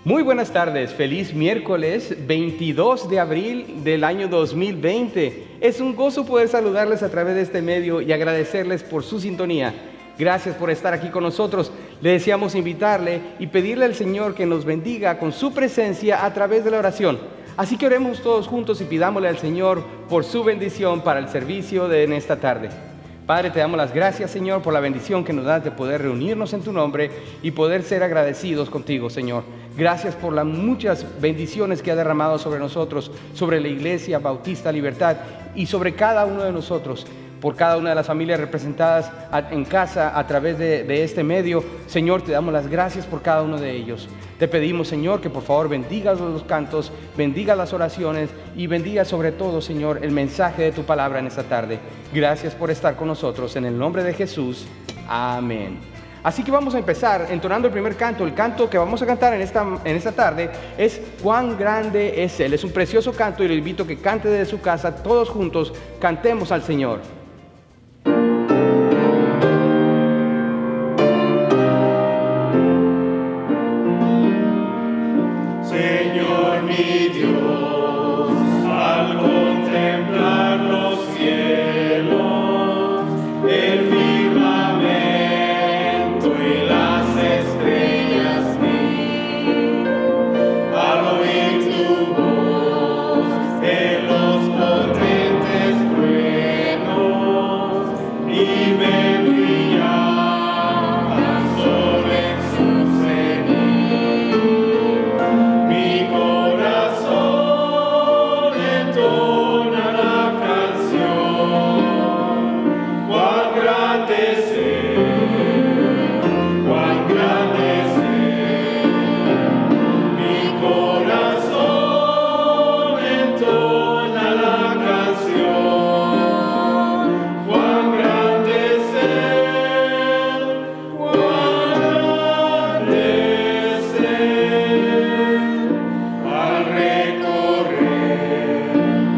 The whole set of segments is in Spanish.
Muy buenas tardes, feliz miércoles 22 de abril del año 2020. Es un gozo poder saludarles a través de este medio y agradecerles por su sintonía. Gracias por estar aquí con nosotros. Le deseamos invitarle y pedirle al Señor que nos bendiga con su presencia a través de la oración. Así que oremos todos juntos y pidámosle al Señor por su bendición para el servicio de en esta tarde. Padre, te damos las gracias, Señor, por la bendición que nos das de poder reunirnos en tu nombre y poder ser agradecidos contigo, Señor. Gracias por las muchas bendiciones que ha derramado sobre nosotros, sobre la Iglesia Bautista Libertad y sobre cada uno de nosotros, por cada una de las familias representadas en casa a través de este medio. Señor, te damos las gracias por cada uno de ellos. Te pedimos, Señor, que por favor bendigas los cantos, bendiga las oraciones y bendiga sobre todo, Señor, el mensaje de tu palabra en esta tarde. Gracias por estar con nosotros. En el nombre de Jesús. Amén. Así que vamos a empezar entonando el primer canto. El canto que vamos a cantar en esta tarde es "Cuán grande es Él". Es un precioso canto y le invito a que cante desde su casa. Todos juntos cantemos al Señor. Señor mi Dios, al contemplar los cielos, el firmamento y las estrellas vi, al oír tu voz en los potentes truenos y ver brillar al sol en su cenit. Mi corazón entona la canción, cuán grande es Él, cuán grande es Él. Mi corazón entona la canción, cuán grande es Él, cuán grande es Él. Al recorrer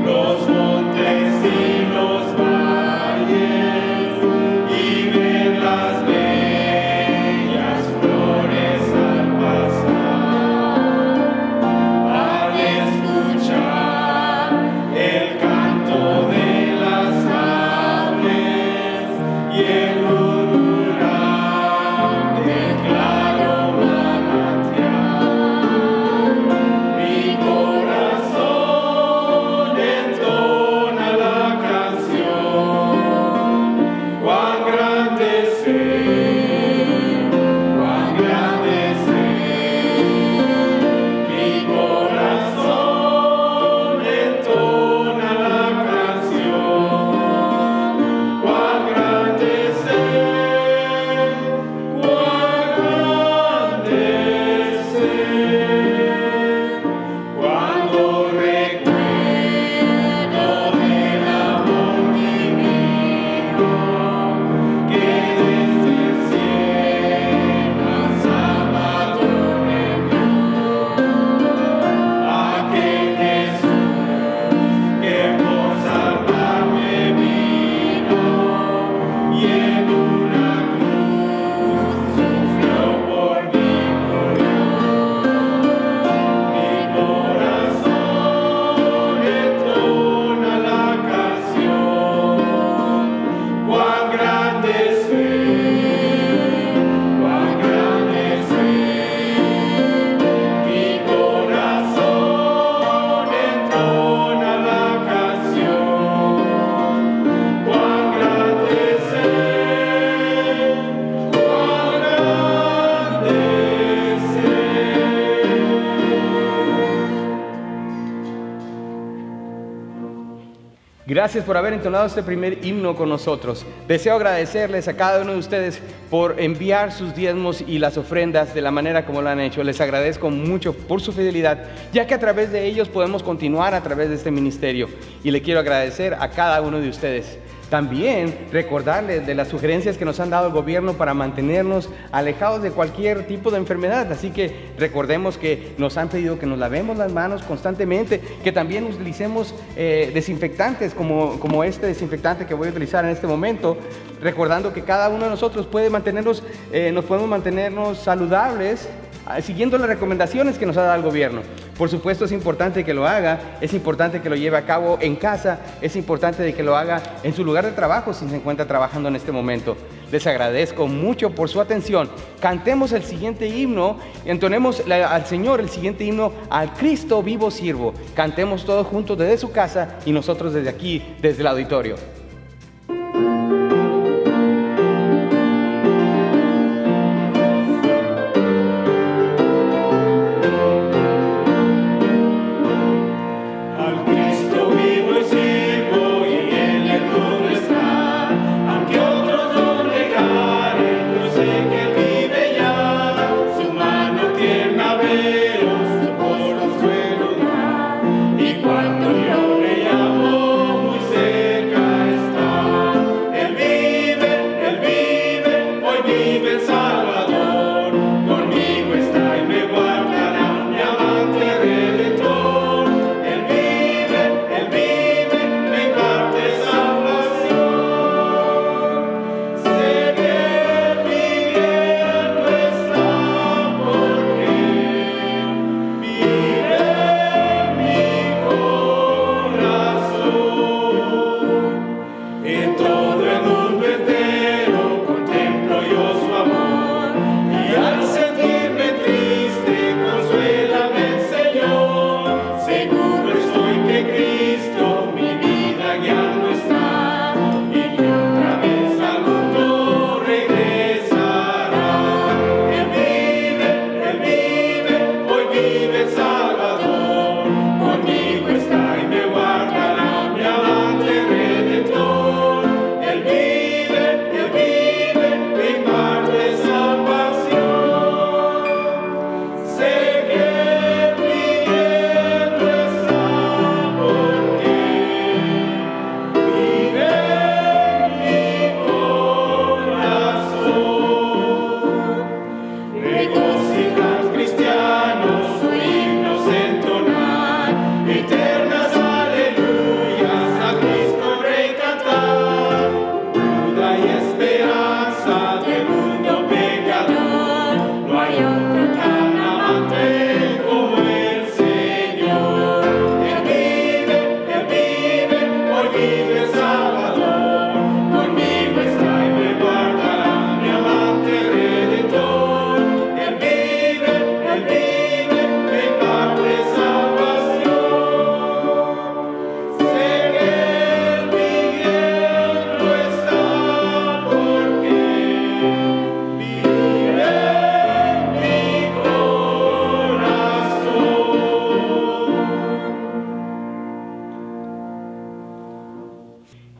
los montes y los valles y ver las bellas flores al pasar, al escuchar el canto de las aves y el murmurar del claro manantial, mi corazón entona la canción, cuán grande es Él, cuán grande es Él. Mi corazón entona la canción, cuán grande es Él, cuán grande es Él. Cuando recuerdo del amor divino que desde el cielo al sábado me envió, aquel Jesús que por salvarme vino y en una cruz sufrió por mí, murió. Mi corazón entona la canción, cuán grande es Él, cuán grande es Él. Mi corazón entona la canción, cuán grande es Él, cuán grande es Él. Gracias por haber entonado este primer himno con nosotros. Deseo agradecerles a cada uno de ustedes por enviar sus diezmos y las ofrendas de la manera como lo han hecho. Les agradezco mucho por su fidelidad, ya que a través de ellos podemos continuar a través de este ministerio. Y le quiero agradecer a cada uno de ustedes. También recordarles de las sugerencias que nos han dado el gobierno para mantenernos alejados de cualquier tipo de enfermedad. Así que recordemos que nos han pedido que nos lavemos las manos constantemente, que también utilicemos desinfectantes como este desinfectante que voy a utilizar en este momento, recordando que cada uno de nosotros puede mantenernos, nos podemos mantenernos saludables siguiendo las recomendaciones que nos ha dado el gobierno. Por supuesto, es importante que lo haga, es importante que lo lleve a cabo en casa, es importante que lo haga en su lugar de trabajo si se encuentra trabajando en este momento. Les agradezco mucho por su atención. Cantemos el siguiente himno, entonemos al Señor el siguiente himno, al Cristo vivo sirvo. Cantemos todos juntos desde su casa y nosotros desde aquí, desde el auditorio.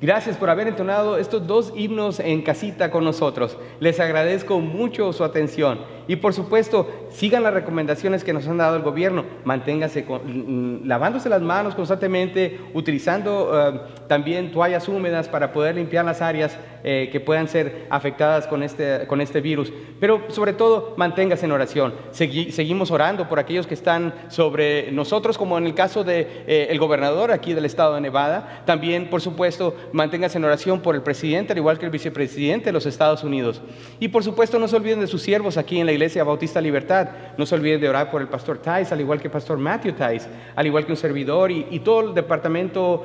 Gracias por haber entonado estos dos himnos en casita con nosotros. Les agradezco mucho su atención. Y por supuesto, sigan las recomendaciones que nos han dado el gobierno. Manténganse lavándose las manos constantemente, utilizando también toallas húmedas para poder limpiar las áreas que puedan ser afectadas con este virus. Pero sobre todo, manténgase en oración. Seguimos orando por aquellos que están sobre nosotros, como en el caso del gobernador aquí del estado de Nevada. También, por supuesto, manténgase en oración por el presidente, al igual que el vicepresidente de los Estados Unidos. Y por supuesto, no se olviden de sus siervos aquí en la Iglesia Bautista Libertad. No se olviden de orar por el pastor Tice, al igual que el pastor Matthew Tice, al igual que un servidor y todo el departamento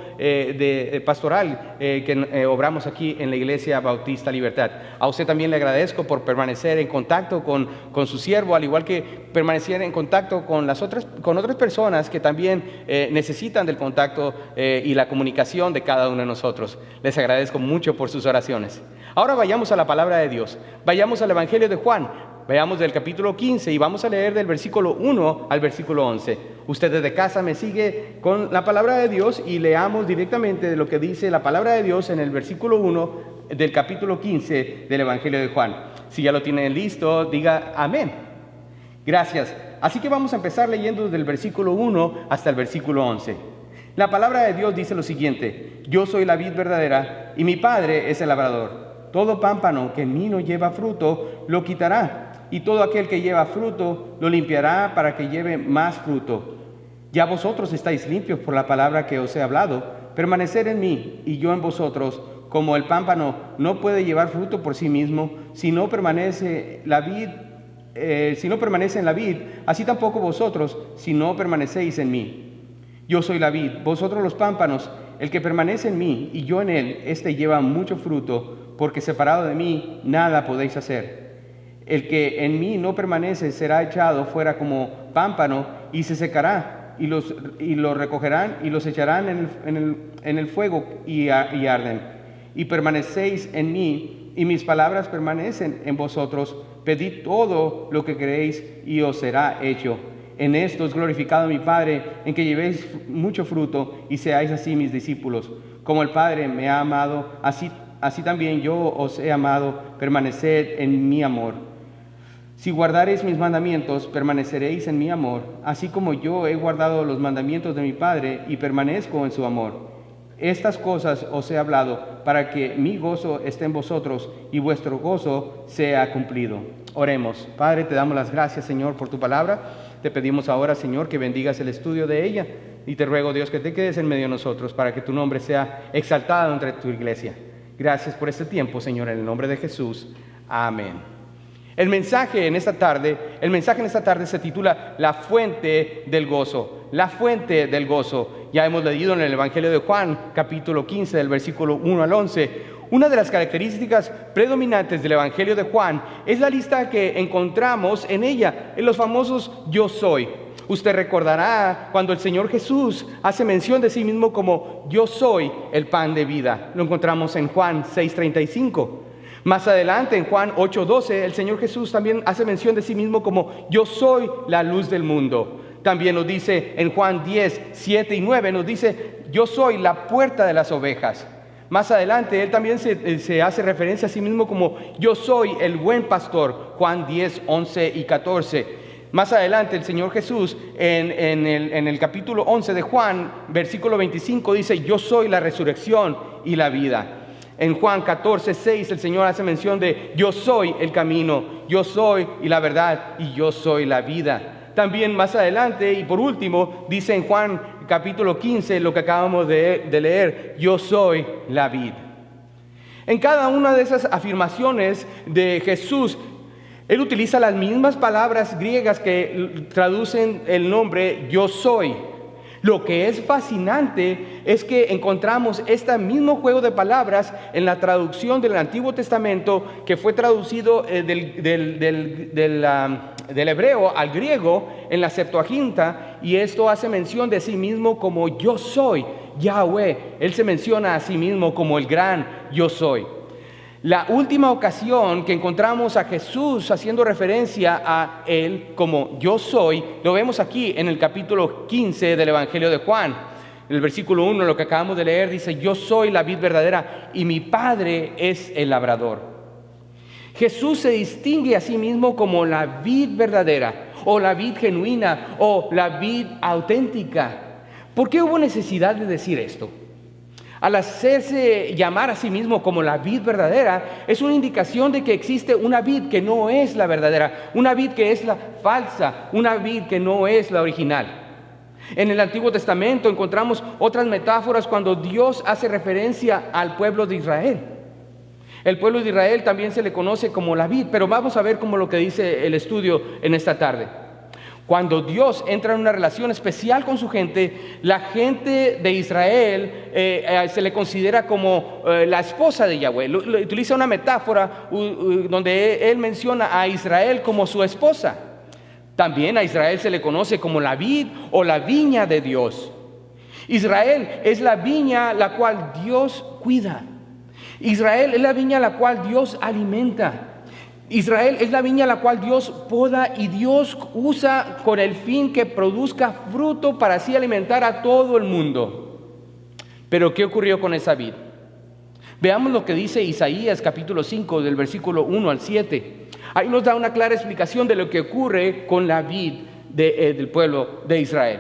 pastoral que obramos aquí en la Iglesia Bautista Libertad. A usted también le agradezco por permanecer en contacto con su siervo, al igual que permanecer en contacto con otras personas que también necesitan del contacto y la comunicación de cada uno de nosotros. Les agradezco mucho por sus oraciones. Ahora vayamos a la palabra de Dios. Vayamos al Evangelio de Juan. Veamos del capítulo 15 y vamos a leer del versículo 1 al versículo 11. Usted desde casa me sigue con la palabra de Dios y leamos directamente de lo que dice la palabra de Dios en el versículo 1 del capítulo 15 del Evangelio de Juan. Si ya lo tienen listo, diga amén. Gracias. Así que vamos a empezar leyendo desde el versículo 1 hasta el versículo 11. La palabra de Dios dice lo siguiente: Yo soy la vid verdadera y mi Padre es el labrador. Todo pámpano que en mí no lleva fruto, lo quitará, y todo aquel que lleva fruto, lo limpiará para que lleve más fruto. Ya vosotros estáis limpios por la palabra que os he hablado. Permanecer en mí y yo en vosotros. Como el pámpano no puede llevar fruto por sí mismo, si no permanece la vid si no permanece en la vid, así tampoco vosotros, si no permanecéis en mí. Yo soy la vid, vosotros los pámpanos. El que permanece en mí y yo en él, éste lleva mucho fruto, porque separado de mí nada podéis hacer. El que en mí no permanece será echado fuera como pámpano y se secará, y lo recogerán y los echarán en el fuego y arden. Y permanecéis en mí, y mis palabras permanecen en vosotros. Pedid todo lo que queréis y os será hecho. En esto es glorificado mi Padre, en que llevéis mucho fruto y seáis así mis discípulos. Como el Padre me ha amado, así también yo os he amado. Permaneced en mi amor. Si guardareis mis mandamientos, permaneceréis en mi amor, así como yo he guardado los mandamientos de mi Padre y permanezco en su amor. Estas cosas os he hablado para que mi gozo esté en vosotros y vuestro gozo sea cumplido. Oremos. Padre, te damos las gracias, Señor, por tu palabra. Te pedimos ahora, Señor, que bendigas el estudio de ella. Y te ruego, Dios, que te quedes en medio de nosotros para que tu nombre sea exaltado entre tu iglesia. Gracias por este tiempo, Señor, en el nombre de Jesús. Amén. El mensaje en esta tarde se titula La fuente del gozo. La fuente del gozo. Ya hemos leído en el Evangelio de Juan, capítulo 15, del versículo 1 al 11. Una de las características predominantes del Evangelio de Juan es la lista que encontramos en ella, en los famosos yo soy. Usted recordará cuando el Señor Jesús hace mención de sí mismo como yo soy el pan de vida. Lo encontramos en Juan 6:35. Más adelante, en Juan 8:12, el Señor Jesús también hace mención de sí mismo como yo soy la luz del mundo. También nos dice en Juan 10:7 y 9, nos dice yo soy la puerta de las ovejas. Más adelante, él también se hace referencia a sí mismo como yo soy el buen pastor. Juan 10:11 y 14. Más adelante, el Señor Jesús en el capítulo 11 de Juan, versículo 25, dice yo soy la resurrección y la vida. En Juan 14:6 el Señor hace mención de yo soy el camino, yo soy y la verdad y yo soy la vida. También más adelante y por último dice en Juan capítulo 15 lo que acabamos de leer, yo soy la vid. En cada una de esas afirmaciones de Jesús, Él utiliza las mismas palabras griegas que traducen el nombre yo soy. Lo que es fascinante es que encontramos este mismo juego de palabras en la traducción del Antiguo Testamento que fue traducido del hebreo al griego en la Septuaginta, y esto hace mención de sí mismo como yo soy, Yahweh. Él se menciona a sí mismo como el gran yo soy. La última ocasión que encontramos a Jesús haciendo referencia a Él como yo soy, lo vemos aquí en el capítulo 15 del Evangelio de Juan. En el versículo 1, lo que acabamos de leer, dice, yo soy la vid verdadera y mi Padre es el labrador. Jesús se distingue a sí mismo como la vid verdadera, o la vid genuina, o la vid auténtica. ¿Por qué hubo necesidad de decir esto? Al hacerse llamar a sí mismo como la vid verdadera, es una indicación de que existe una vid que no es la verdadera, una vid que es la falsa, una vid que no es la original. En el Antiguo Testamento encontramos otras metáforas cuando Dios hace referencia al pueblo de Israel. El pueblo de Israel también se le conoce como la vid, pero vamos a ver cómo lo que dice el estudio en esta tarde. Cuando Dios entra en una relación especial con su gente, la gente de Israel se le considera como la esposa de Yahweh. Utiliza una metáfora donde él menciona a Israel como su esposa. También a Israel se le conoce como la vid o la viña de Dios. Israel es la viña la cual Dios cuida. Israel es la viña la cual Dios alimenta. Israel es la viña la cual Dios poda y Dios usa con el fin que produzca fruto para así alimentar a todo el mundo. Pero ¿qué ocurrió con esa vid? Veamos lo que dice Isaías capítulo 5 del versículo 1 al 7. Ahí nos da una clara explicación de lo que ocurre con la vid del pueblo de Israel.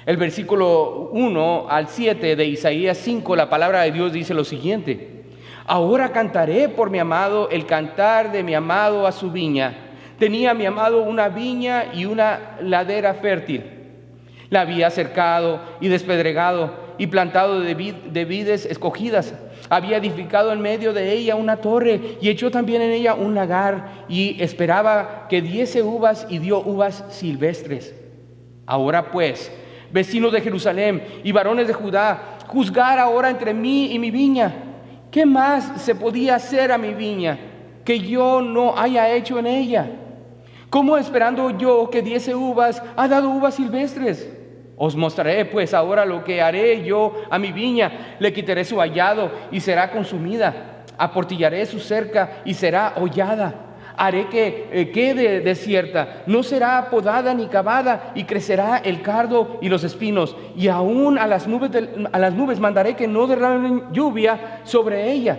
El versículo 1 al 7 de Isaías 5, la palabra de Dios dice lo siguiente: ahora cantaré por mi amado el cantar de mi amado a su viña. Tenía mi amado una viña y una ladera fértil. La había cercado y despedregado y plantado de vides escogidas. Había edificado en medio de ella una torre y echó también en ella un lagar y esperaba que diese uvas y dio uvas silvestres. Ahora pues, vecinos de Jerusalén y varones de Judá, juzgar ahora entre mí y mi viña. ¿Qué más se podía hacer a mi viña que yo no haya hecho en ella? ¿Cómo esperando yo que diese uvas, ha dado uvas silvestres? Os mostraré pues ahora lo que haré yo a mi viña. Le quitaré su vallado y será consumida. Aportillaré su cerca y será hollada. Haré que quede desierta. No será podada ni cavada, y crecerá el cardo y los espinos. Y aún a las nubes mandaré que no derramen lluvia sobre ella.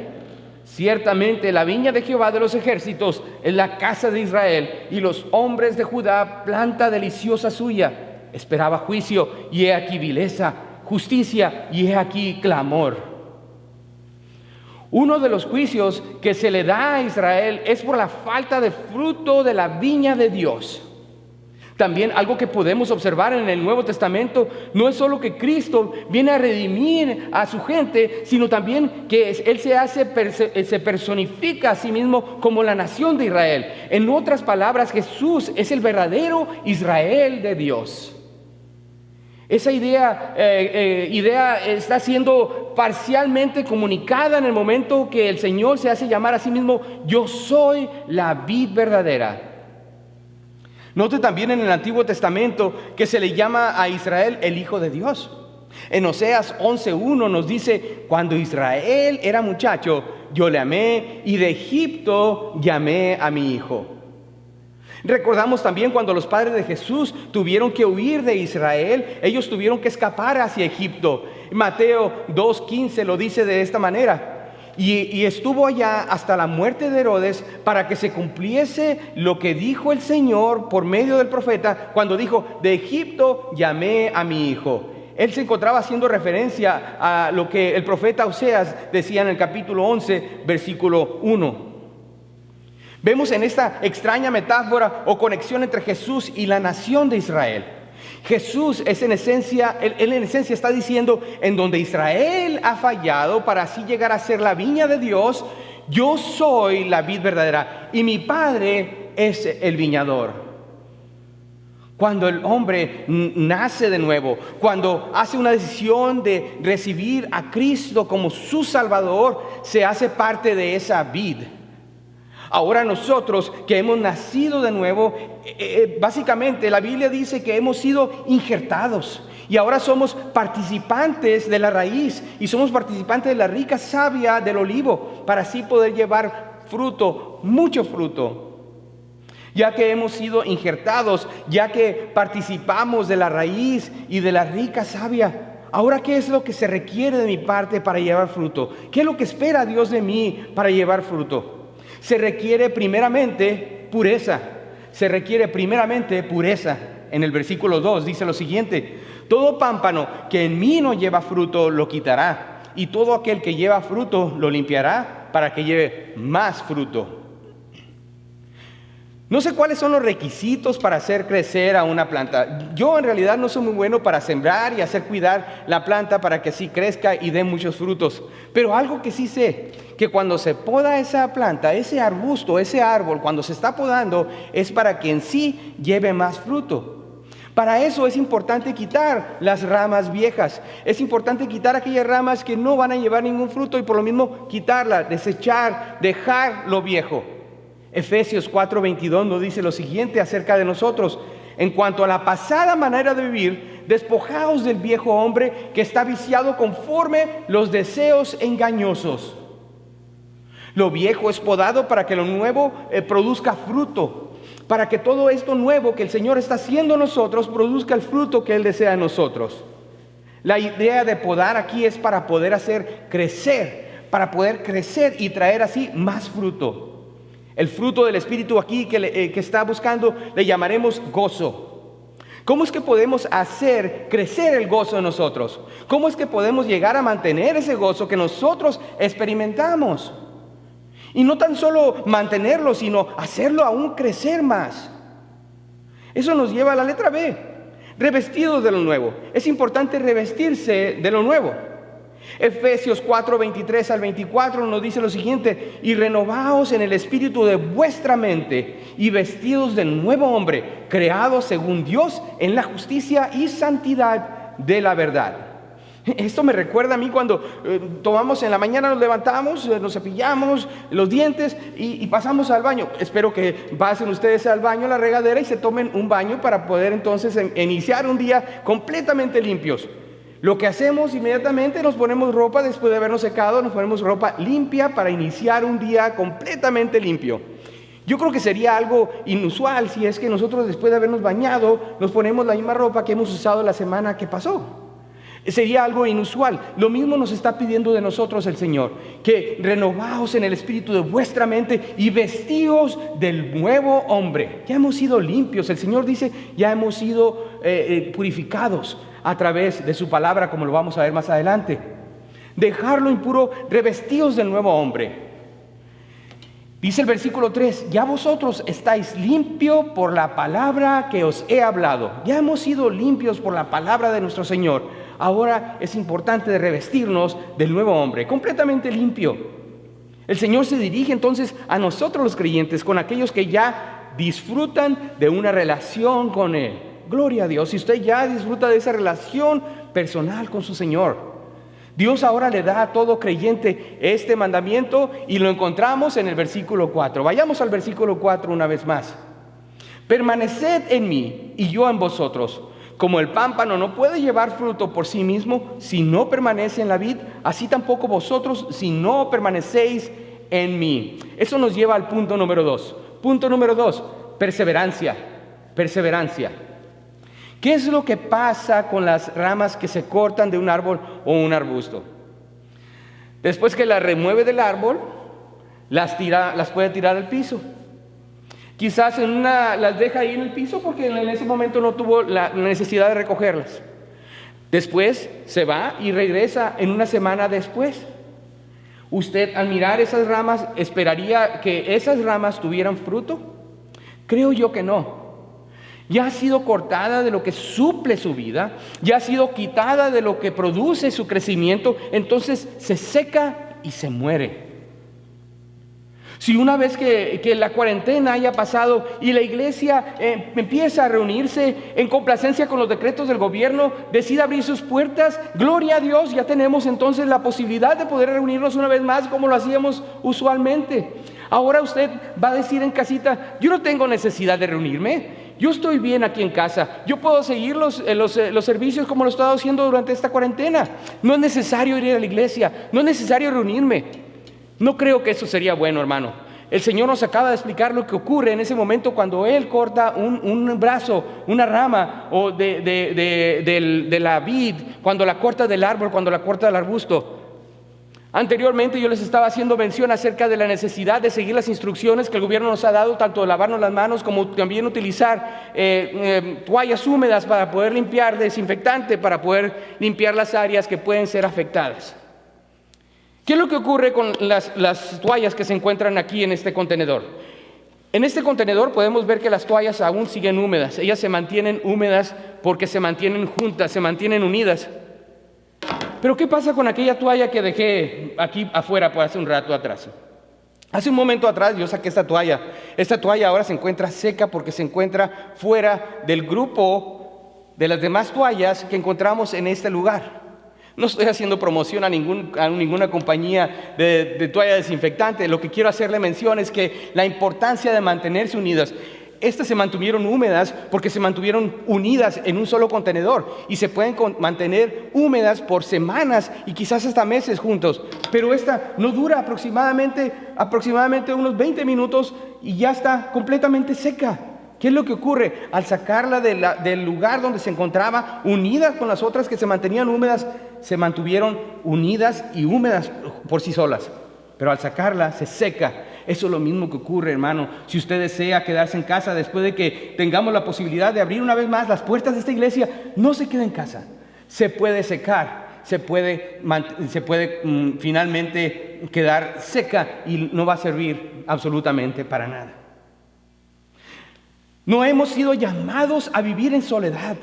Ciertamente la viña de Jehová de los ejércitos es la casa de Israel, y los hombres de Judá planta deliciosa suya. Esperaba juicio, y he aquí vileza, justicia, y he aquí clamor. Uno de los juicios que se le da a Israel es por la falta de fruto de la viña de Dios. También algo que podemos observar en el Nuevo Testamento no es solo que Cristo viene a redimir a su gente, sino también que Él se personifica a sí mismo como la nación de Israel. En otras palabras, Jesús es el verdadero Israel de Dios. Esa idea está siendo parcialmente comunicada en el momento que el Señor se hace llamar a sí mismo: yo soy la vid verdadera. Note también en el Antiguo Testamento que se le llama a Israel el Hijo de Dios. En Oseas 11:1 nos dice: cuando Israel era muchacho, yo le amé, y de Egipto llamé a mi hijo. Recordamos también cuando los padres de Jesús tuvieron que huir de Israel, ellos tuvieron que escapar hacia Egipto. Mateo 2:15 lo dice de esta manera: y estuvo allá hasta la muerte de Herodes, para que se cumpliese lo que dijo el Señor por medio del profeta, cuando dijo: de Egipto llamé a mi hijo. Él se encontraba haciendo referencia a lo que el profeta Oseas decía en el capítulo 11, versículo 1. Vemos en esta extraña metáfora o conexión entre Jesús y la nación de Israel. Jesús es en esencia está diciendo: en donde Israel ha fallado para así llegar a ser la viña de Dios, yo soy la vid verdadera y mi Padre es el viñador. Cuando el hombre nace de nuevo, cuando hace una decisión de recibir a Cristo como su Salvador, se hace parte de esa vid. Ahora nosotros que hemos nacido de nuevo, básicamente la Biblia dice que hemos sido injertados y ahora somos participantes de la raíz y somos participantes de la rica savia del olivo, para así poder llevar fruto, mucho fruto. Ya que hemos sido injertados, ya que participamos de la raíz y de la rica savia, ahora, ¿qué es lo que se requiere de mi parte para llevar fruto? ¿Qué es lo que espera Dios de mí para llevar fruto? Se requiere primeramente pureza. En el versículo 2 dice lo siguiente: todo pámpano que en mí no lleva fruto lo quitará, y todo aquel que lleva fruto lo limpiará, para que lleve más fruto. No sé cuáles son los requisitos para hacer crecer a una planta. Yo en realidad no soy muy bueno para sembrar y hacer cuidar la planta para que así crezca y dé muchos frutos. Pero algo que sí sé, que cuando se poda esa planta, ese arbusto, ese árbol, cuando se está podando, es para que en sí lleve más fruto. Para eso es importante quitar las ramas viejas. Es importante quitar aquellas ramas que no van a llevar ningún fruto y por lo mismo quitarlas, desechar, dejar lo viejo. Efesios 4:22 nos dice lo siguiente acerca de nosotros: en cuanto a la pasada manera de vivir, despojaos del viejo hombre que está viciado conforme los deseos engañosos. Lo viejo es podado para que lo nuevo produzca fruto, para que todo esto nuevo que el Señor está haciendo en nosotros produzca el fruto que Él desea en nosotros. La idea de podar aquí es para poder hacer crecer, para poder crecer y traer así más fruto. El fruto del Espíritu aquí que está buscando le llamaremos gozo. ¿Cómo es que podemos hacer crecer el gozo en nosotros? ¿Cómo es que podemos llegar a mantener ese gozo que nosotros experimentamos? Y no tan solo mantenerlo, sino hacerlo aún crecer más. Eso nos lleva a la letra B: revestidos de lo nuevo. Es importante revestirse de lo nuevo. Efesios 4:23 al 24 nos dice lo siguiente: y renovaos en el espíritu de vuestra mente y vestidos del nuevo hombre, creados según Dios en la justicia y santidad de la verdad. Esto me recuerda a mí cuando tomamos en la mañana, nos levantamos, nos cepillamos los dientes y pasamos al baño. Espero que pasen ustedes al baño, a la regadera, y se tomen un baño para poder entonces iniciar un día completamente limpios. Lo que hacemos inmediatamente, nos ponemos ropa después de habernos secado, nos ponemos ropa limpia para iniciar un día completamente limpio. Yo creo que sería algo inusual si es que nosotros, después de habernos bañado, nos ponemos la misma ropa que hemos usado la semana que pasó. Sería algo inusual. Lo mismo nos está pidiendo de nosotros el Señor, que renovaos en el espíritu de vuestra mente y vestíos del nuevo hombre. Ya hemos sido limpios. El Señor dice, ya hemos sido purificados a través de su palabra, como lo vamos a ver más adelante. Dejarlo impuro, revestidos del nuevo hombre. Dice el versículo 3, ya vosotros estáis limpios por la palabra que os he hablado. Ya hemos sido limpios por la palabra de nuestro Señor. Ahora es importante revestirnos del nuevo hombre, completamente limpio. El Señor se dirige entonces a nosotros los creyentes, con aquellos que ya disfrutan de una relación con Él. Gloria a Dios, si usted ya disfruta de esa relación personal con su Señor. Dios ahora le da a todo creyente este mandamiento y lo encontramos en el versículo 4. Vayamos al versículo 4 una vez más. Permaneced en mí y yo en vosotros. Como el pámpano no puede llevar fruto por sí mismo si no permanece en la vid, así tampoco vosotros si no permanecéis en mí. Eso nos lleva al punto número 2. Punto número 2, perseverancia. Perseverancia. ¿Qué es lo que pasa con las ramas que se cortan de un árbol o un arbusto? Después que las remueve del árbol, las puede tirar al piso. Quizás las deja ahí en el piso porque en ese momento no tuvo la necesidad de recogerlas. Después se va y regresa en una semana después. ¿Usted, al mirar esas ramas, esperaría que esas ramas tuvieran fruto? Creo yo que no. Ya ha sido cortada de lo que suple su vida, ya ha sido quitada de lo que produce su crecimiento, entonces se seca y se muere. Si una vez que la cuarentena haya pasado y la iglesia empieza a reunirse en complacencia con los decretos del gobierno, decide abrir sus puertas, gloria a Dios, ya tenemos entonces la posibilidad de poder reunirnos una vez más como lo hacíamos usualmente. Ahora usted va a decir en casita, yo no tengo necesidad de reunirme. Yo estoy bien aquí en casa. Yo puedo seguir los servicios como lo he estado haciendo durante esta cuarentena. No es necesario ir a la iglesia. No es necesario reunirme. No creo que eso sería bueno, hermano. El Señor nos acaba de explicar lo que ocurre en ese momento cuando Él corta un brazo, una rama o de la vid, cuando la corta del árbol, cuando la corta del arbusto. Anteriormente yo les estaba haciendo mención acerca de la necesidad de seguir las instrucciones que el gobierno nos ha dado, tanto de lavarnos las manos como también utilizar toallas húmedas para poder limpiar, desinfectante para poder limpiar las áreas que pueden ser afectadas. ¿Qué es lo que ocurre con las toallas que se encuentran aquí en este contenedor? En este contenedor podemos ver que las toallas aún siguen húmedas. Ellas se mantienen húmedas porque se mantienen juntas, se mantienen unidas. Pero ¿qué pasa con aquella toalla que dejé aquí afuera por hace un rato atrás? Hace un momento atrás yo saqué esta toalla. Esta toalla ahora se encuentra seca porque se encuentra fuera del grupo de las demás toallas que encontramos en este lugar. No estoy haciendo promoción a ninguna compañía de toalla desinfectante. Lo que quiero hacerle mención es que la importancia de mantenerse unidas. Estas se mantuvieron húmedas porque se mantuvieron unidas en un solo contenedor y se pueden mantener húmedas por semanas y quizás hasta meses juntos. Pero esta no dura aproximadamente unos 20 minutos y ya está completamente seca. ¿Qué es lo que ocurre? Al sacarla del lugar donde se encontraba, unidas con las otras que se mantenían húmedas, se mantuvieron unidas y húmedas por sí solas. Pero al sacarla se seca. Eso es lo mismo que ocurre, hermano. Si usted desea quedarse en casa después de que tengamos la posibilidad de abrir una vez más las puertas de esta iglesia, no se quede en casa. Se puede secar, se puede finalmente quedar seca y no va a servir absolutamente para nada. No hemos sido llamados a vivir en soledad.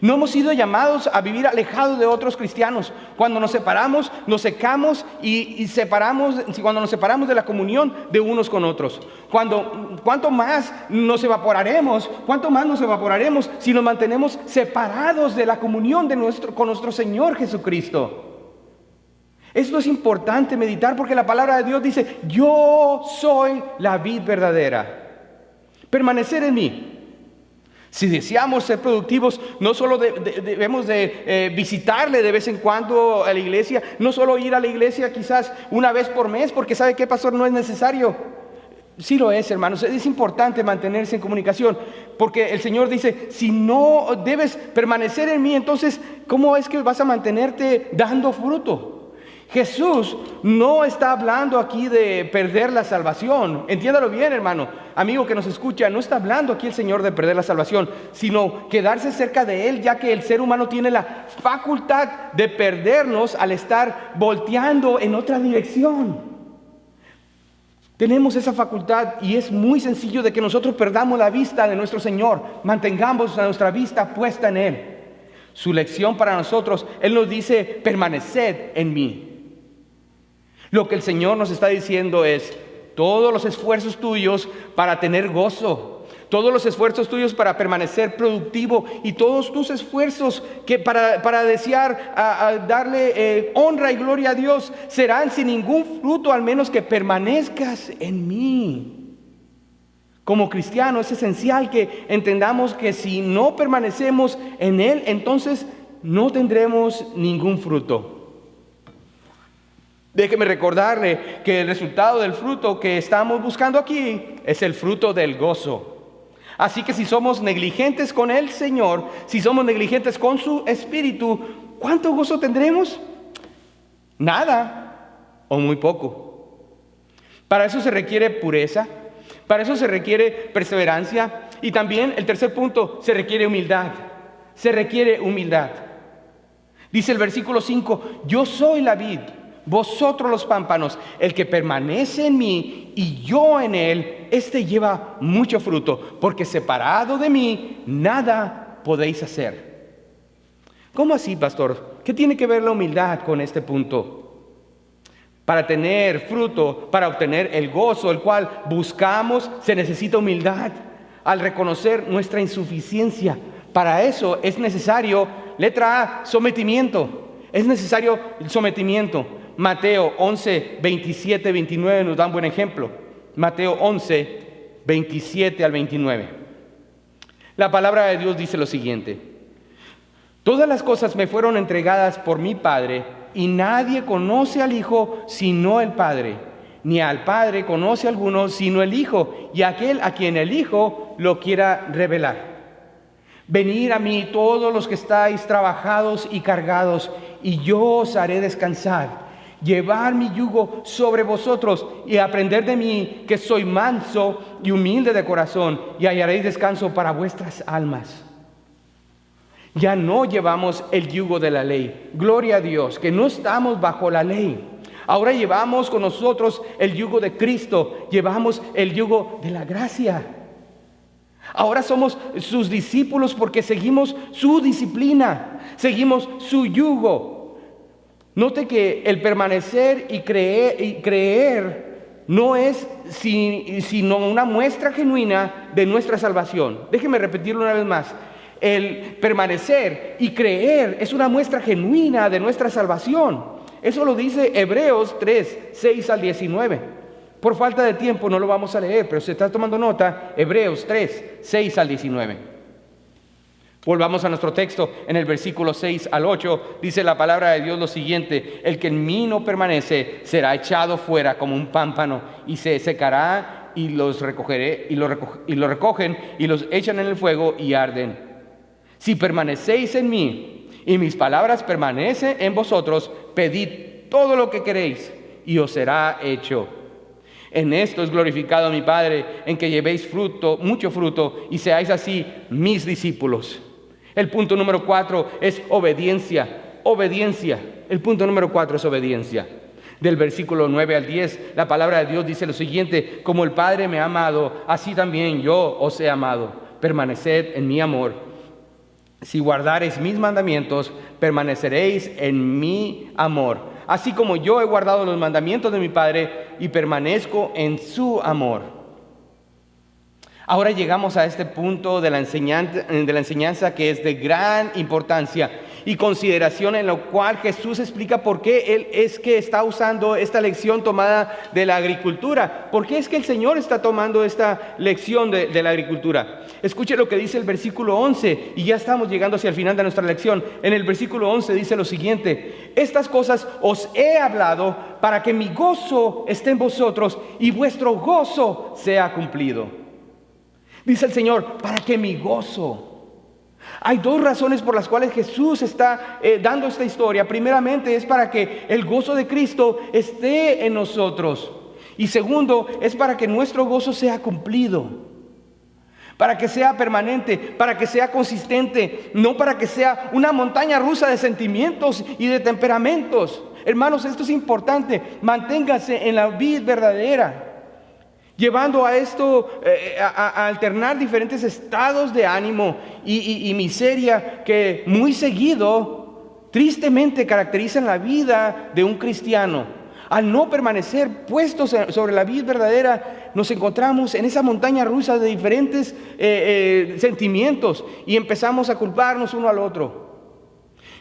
No hemos sido llamados a vivir alejados de otros cristianos. Cuando nos separamos, nos secamos cuando nos separamos de la comunión de unos con otros. ¿Cuánto más nos evaporaremos si nos mantenemos separados de la comunión con nuestro Señor Jesucristo? Esto es importante meditar porque la palabra de Dios dice: yo soy la vid verdadera. Permanecer en mí. Si deseamos ser productivos, no solo debemos de visitarle de vez en cuando a la iglesia, no solo ir a la iglesia quizás una vez por mes, porque ¿sabe qué, pastor? No es necesario. Sí lo es, hermanos. Es importante mantenerse en comunicación, porque el Señor dice: si no debes permanecer en mí, entonces ¿cómo es que vas a mantenerte dando fruto? Jesús no está hablando aquí de perder la salvación. Entiéndalo bien, hermano, amigo que nos escucha. No está hablando aquí el Señor de perder la salvación, sino quedarse cerca de Él, ya que el ser humano tiene la facultad de perdernos al estar volteando en otra dirección. Tenemos esa facultad y es muy sencillo de que nosotros perdamos la vista de nuestro Señor. Mantengamos nuestra vista puesta en Él. Su lección para nosotros, Él nos dice: permaneced en mí. Lo que el Señor nos está diciendo es: todos los esfuerzos tuyos para tener gozo, todos los esfuerzos tuyos para permanecer productivo y todos tus esfuerzos que para desear darle honra y gloria a Dios serán sin ningún fruto, al menos que permanezcas en mí. Como cristiano es esencial que entendamos que si no permanecemos en Él, entonces no tendremos ningún fruto. Déjeme recordarle que el resultado del fruto que estamos buscando aquí es el fruto del gozo. Así que si somos negligentes con el Señor, si somos negligentes con su Espíritu, ¿cuánto gozo tendremos? Nada o muy poco. Para eso se requiere pureza, para eso se requiere perseverancia y también, el tercer punto, se requiere humildad. Se requiere humildad. Dice el versículo 5: yo soy la vid, vosotros los pámpanos. El que permanece en mí y yo en él, este lleva mucho fruto, porque separado de mí nada podéis hacer. ¿Cómo así, pastor? ¿Qué tiene que ver la humildad con este punto? Para tener fruto, para obtener el gozo el cual buscamos, se necesita humildad al reconocer nuestra insuficiencia. Para eso es necesario, letra A, sometimiento. Es necesario el sometimiento. Mateo 11, 27, 29 nos da un buen ejemplo. Mateo 11, 27 al 29. La palabra de Dios dice lo siguiente: todas las cosas me fueron entregadas por mi Padre, y nadie conoce al Hijo sino el Padre, ni al Padre conoce alguno sino el Hijo, y aquel a quien el Hijo lo quiera revelar. Venid a mí todos los que estáis trabajados y cargados, y yo os haré descansar. Llevar mi yugo sobre vosotros y aprender de mí, que soy manso y humilde de corazón, y hallaréis descanso para vuestras almas. Ya no llevamos el yugo de la ley. Gloria a Dios, que no estamos bajo la ley. Ahora llevamos con nosotros el yugo de Cristo, llevamos el yugo de la gracia. Ahora somos sus discípulos porque seguimos su disciplina, seguimos su yugo. Note que el permanecer y creer no es sino una muestra genuina de nuestra salvación. Déjeme repetirlo una vez más. El permanecer y creer es una muestra genuina de nuestra salvación. Eso lo dice Hebreos 3, 6 al 19. Por falta de tiempo no lo vamos a leer, pero si está tomando nota, Hebreos 3, 6 al 19. Volvamos a nuestro texto. En el versículo 6 al 8 dice la palabra de Dios lo siguiente: el que en mí no permanece será echado fuera como un pámpano y se secará, y los recogeré y lo recogen y los echan en el fuego y arden. Si permanecéis en mí y mis palabras permanecen en vosotros, pedid todo lo que queréis y os será hecho. En esto es glorificado mi Padre, en que llevéis fruto, mucho fruto, y seáis así mis discípulos. El punto número 4 es obediencia. Obediencia. El punto número 4 es obediencia. Del versículo 9 al 10, la palabra de Dios dice lo siguiente: como el Padre me ha amado, así también yo os he amado. Permaneced en mi amor. Si guardareis mis mandamientos, permaneceréis en mi amor, así como yo he guardado los mandamientos de mi Padre y permanezco en su amor. Ahora llegamos a este punto de la enseñanza que es de gran importancia y consideración, en lo cual Jesús explica por qué Él es que está usando esta lección tomada de la agricultura. ¿Por qué es que el Señor está tomando esta lección de la agricultura? Escuche lo que dice el versículo 11, y ya estamos llegando hacia el final de nuestra lección. En el versículo 11 dice lo siguiente: estas cosas os he hablado para que mi gozo esté en vosotros y vuestro gozo sea cumplido. Dice el Señor, para que mi gozo. Hay dos razones por las cuales Jesús está dando esta historia. Primeramente es para que el gozo de Cristo esté en nosotros. Y segundo es para que nuestro gozo sea cumplido. Para que sea permanente, para que sea consistente, no para que sea una montaña rusa de sentimientos y de temperamentos. Hermanos, esto es importante. Manténgase en la vid verdadera. Llevando a esto, a alternar diferentes estados de ánimo y miseria que muy seguido, tristemente, caracterizan la vida de un cristiano. Al no permanecer puestos sobre la vid verdadera, nos encontramos en esa montaña rusa de diferentes sentimientos y empezamos a culparnos uno al otro.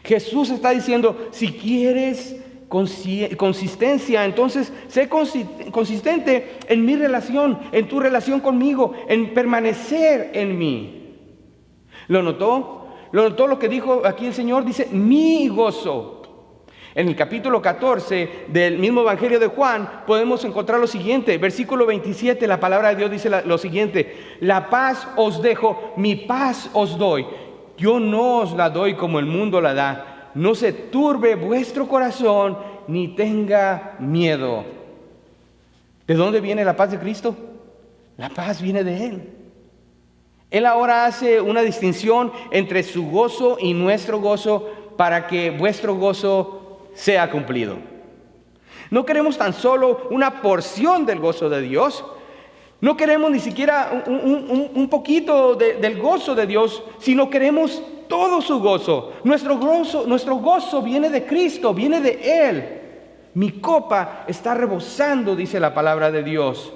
Jesús está diciendo, si quieres consistencia, entonces sé consistente en mi relación, en tu relación conmigo, en permanecer en mí. ¿Lo notó? ¿Lo notó lo que dijo aquí el Señor? Dice, mi gozo. En el capítulo 14 del mismo Evangelio de Juan podemos encontrar lo siguiente. Versículo 27, la palabra de Dios dice lo siguiente: la paz os dejo, mi paz os doy. Yo no os la doy como el mundo la da. No se turbe vuestro corazón, ni tenga miedo. ¿De dónde viene la paz de Cristo? La paz viene de Él. Él ahora hace una distinción entre su gozo y nuestro gozo para que vuestro gozo sea cumplido. No queremos tan solo una porción del gozo de Dios. No queremos ni siquiera un poquito del gozo de Dios, sino queremos todo su gozo. Nuestro gozo viene de Cristo, viene de Él. Mi copa está rebosando, dice la palabra de Dios.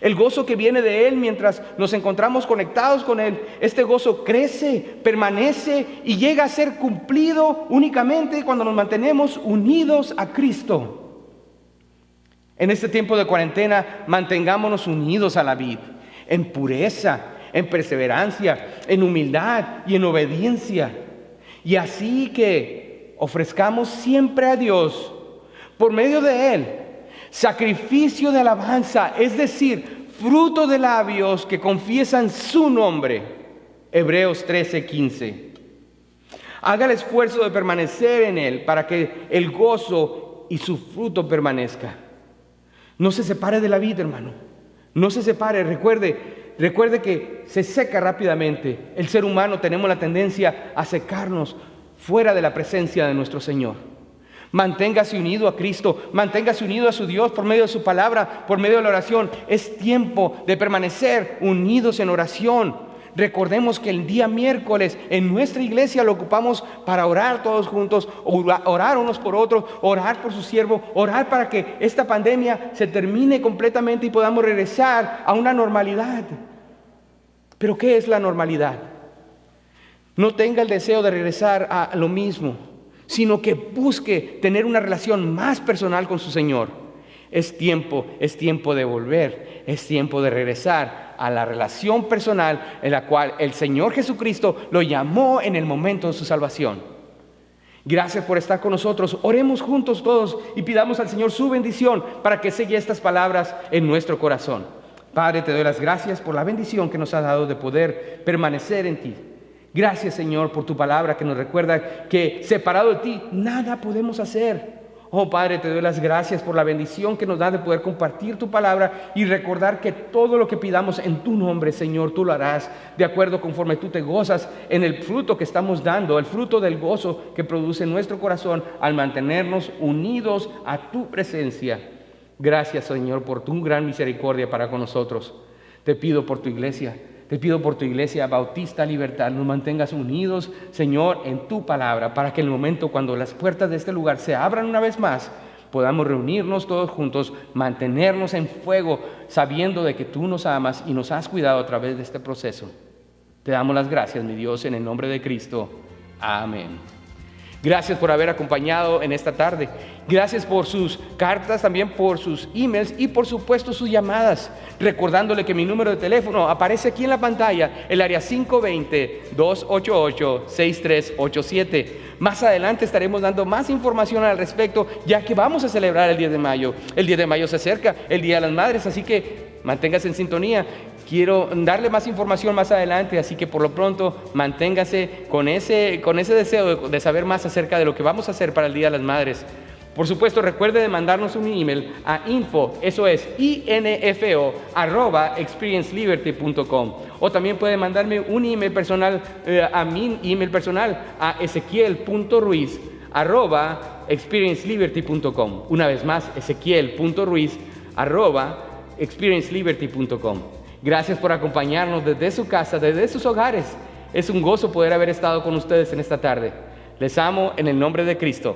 El gozo que viene de Él mientras nos encontramos conectados con Él, este gozo crece, permanece y llega a ser cumplido únicamente cuando nos mantenemos unidos a Cristo. En este tiempo de cuarentena, mantengámonos unidos a la vid, en pureza, en perseverancia, en humildad y en obediencia. Y así que ofrezcamos siempre a Dios, por medio de Él, sacrificio de alabanza, es decir, fruto de labios que confiesan su nombre. Hebreos 13:15. Haga el esfuerzo de permanecer en Él para que el gozo y su fruto permanezca. No se separe de la vida, hermano. No se separe. Recuerde que se seca rápidamente. El ser humano tenemos la tendencia a secarnos fuera de la presencia de nuestro Señor. Manténgase unido a Cristo, manténgase unido a su Dios por medio de su palabra, por medio de la oración. Es tiempo de permanecer unidos en oración. Recordemos que el día miércoles en nuestra iglesia lo ocupamos para orar todos juntos, orar unos por otros, orar por su siervo, orar para que esta pandemia se termine completamente y podamos regresar a una normalidad. ¿Pero qué es la normalidad? No tenga el deseo de regresar a lo mismo, sino que busque tener una relación más personal con su Señor. Es tiempo de volver, es tiempo de regresar a la relación personal en la cual el Señor Jesucristo lo llamó en el momento de su salvación. Gracias por estar con nosotros. Oremos juntos todos y pidamos al Señor su bendición para que selle estas palabras en nuestro corazón. Padre, te doy las gracias por la bendición que nos has dado de poder permanecer en ti. Gracias, Señor, por tu palabra que nos recuerda que separado de ti nada podemos hacer. Oh Padre, te doy las gracias por la bendición que nos da de poder compartir tu palabra y recordar que todo lo que pidamos en tu nombre, Señor, tú lo harás de acuerdo conforme tú te gozas en el fruto que estamos dando, el fruto del gozo que produce nuestro corazón al mantenernos unidos a tu presencia. Gracias, Señor, por tu gran misericordia para con nosotros. Te pido por tu iglesia. Te pido por tu iglesia Bautista Libertad, nos mantengas unidos, Señor, en tu palabra, para que en el momento cuando las puertas de este lugar se abran una vez más, podamos reunirnos todos juntos, mantenernos en fuego, sabiendo de que tú nos amas y nos has cuidado a través de este proceso. Te damos las gracias, mi Dios, en el nombre de Cristo. Amén. Gracias por haber acompañado en esta tarde. Gracias por sus cartas, también por sus emails y por supuesto sus llamadas. Recordándole que mi número de teléfono aparece aquí en la pantalla, el área 520-288-6387. Más adelante estaremos dando más información al respecto, ya que vamos a celebrar el 10 de mayo. El 10 de mayo se acerca, el Día de las Madres, así que manténgase en sintonía. Quiero darle más información más adelante, así que por lo pronto manténgase con ese deseo de saber más acerca de lo que vamos a hacer para el Día de las Madres. Por supuesto, recuerde de mandarnos un email a info@experienceliberty.com, o también puede mandarme un email personal a mi email personal a ezequiel.ruiz@experienceliberty.com. Una vez más, ezequiel.ruiz@experienceliberty.com. Gracias por acompañarnos desde su casa, desde sus hogares. Es un gozo poder haber estado con ustedes en esta tarde. Les amo en el nombre de Cristo.